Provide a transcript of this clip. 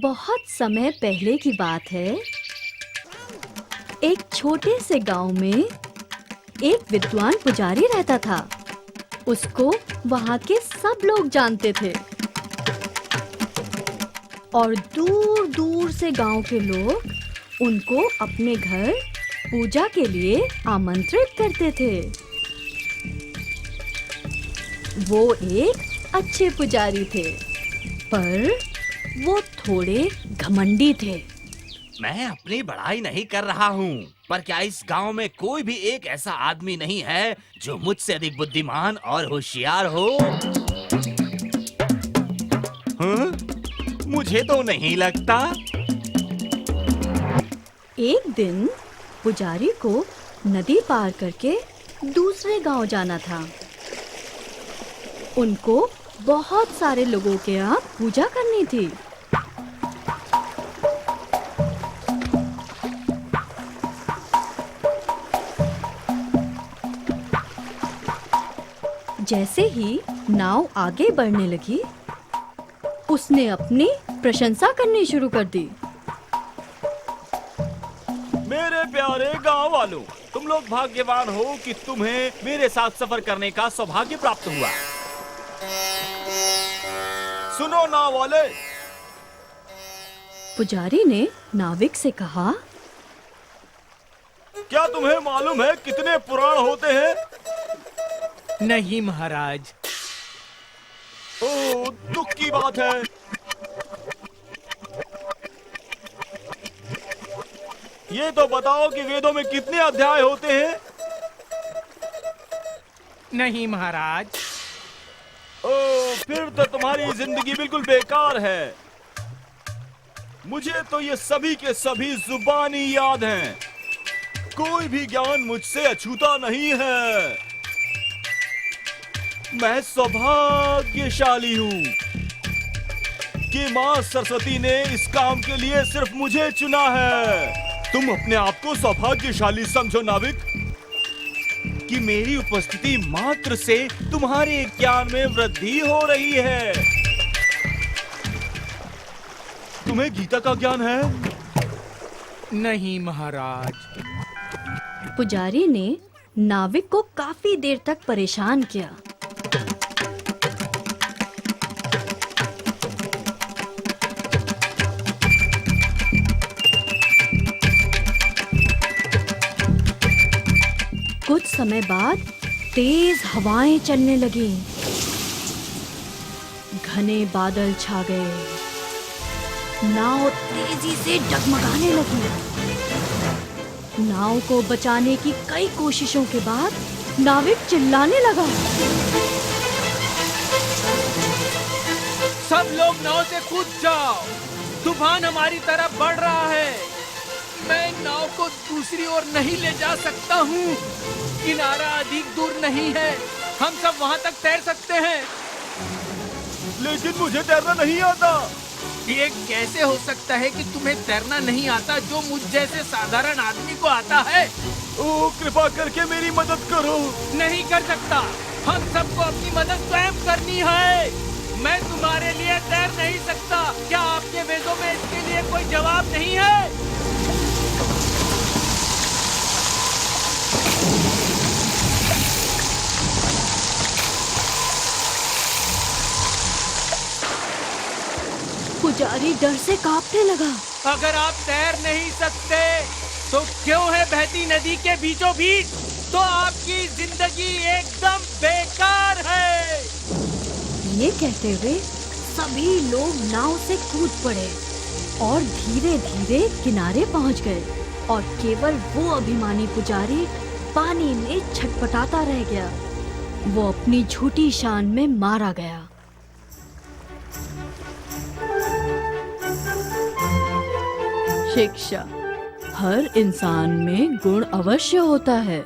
बहुत समय पहले की बात है। एक छोटे से गांव में एक विद्वान पुजारी रहता था। उसको वहां के सब लोग जानते थे और दूर-दूर से गांव के लोग उनको अपने घर पूजा के लिए आमंत्रित करते थे। वो एक अच्छे पुजारी थे, पर वो थोड़े घमंडी थे। मैं अपनी बड़ाई नहीं कर रहा हूँ, पर क्या इस गांव में कोई भी एक ऐसा आदमी नहीं है जो मुझसे अधिक बुद्धिमान और होशियार हो? हाँ? मुझे तो नहीं लगता। एक दिन पुजारी को नदी पार करके दूसरे गांव जाना था। उनको बहुत सारे लोगों के यहाँ पूजा करनी थी। जैसे ही नाव आगे बढ़ने लगी, उसने अपनी प्रशंसा करनी शुरू कर दी। मेरे प्यारे गांव वालों, तुम लोग भाग्यवान हो कि तुम्हें मेरे साथ सफर करने का सौभाग्य प्राप्त हुआ। सुनो नाव वाले। पुजारी ने नाविक से कहा, क्या तुम्हें मालूम है कितने पुराण होते हैं? नहीं महाराज। ओह, दुख की बात है। ये तो बताओ कि वेदों में कितने अध्याय होते हैं? नहीं महाराज। ओह, फिर तो तुम्हारी जिंदगी बिल्कुल बेकार है। मुझे तो ये सभी के सभी जुबानी याद हैं। कोई भी ज्ञान मुझसे अछूता नहीं है। मैं सौभाग्यशाली हूँ कि माँ सरस्वती ने इस काम के लिए सिर्फ मुझे चुना है। तुम अपने आप को सौभाग्यशाली समझो नाविक, कि मेरी उपस्थिति मात्र से तुम्हारे ज्ञान में वृद्धि हो रही है। तुम्हें गीता का ज्ञान है? नहीं महाराज। पुजारी ने नाविक को काफी देर तक परेशान किया। कुछ समय बाद तेज हवाएं चलने लगीं। घने बादल छा गए। नाव तेजी से डगमगाने लगी। नाव को बचाने की कई कोशिशों के बाद नाविक चिल्लाने लगा। सब लोग नाव से कूद जाओ, तूफान हमारी तरफ बढ़ रहा है। मैं नाव को दूसरी ओर नहीं ले जा सकता हूँ। किनारा अधिक दूर नहीं है, हम सब वहाँ तक तैर सकते हैं। लेकिन मुझे तैरना नहीं आता। ये कैसे हो सकता है कि तुम्हें तैरना नहीं आता जो मुझ जैसे साधारण आदमी को आता है? ओह, कृपा करके मेरी मदद करो। नहीं कर सकता। हम सबको अपनी मदद स्वयं करनी है। मैं तुम्हारे लिए तैर नहीं सकता। क्या आपके वेदों में इसके लिए कोई जवाब नहीं है? पुजारी डर से कांपने लगा। अगर आप तैर नहीं सकते तो क्यों है बहती नदी के बीचों बीच? तो आपकी जिंदगी एकदम बेकार है। ये कहते हुए सभी लोग नाव से कूद पड़े और धीरे-धीरे किनारे पहुंच गए और केवल वो अभिमानी पुजारी पानी में छटपटाता रह गया। वो अपनी झूठी शान में मारा गया। शिक्षा। हर इंसान में गुण अवश्य होता है,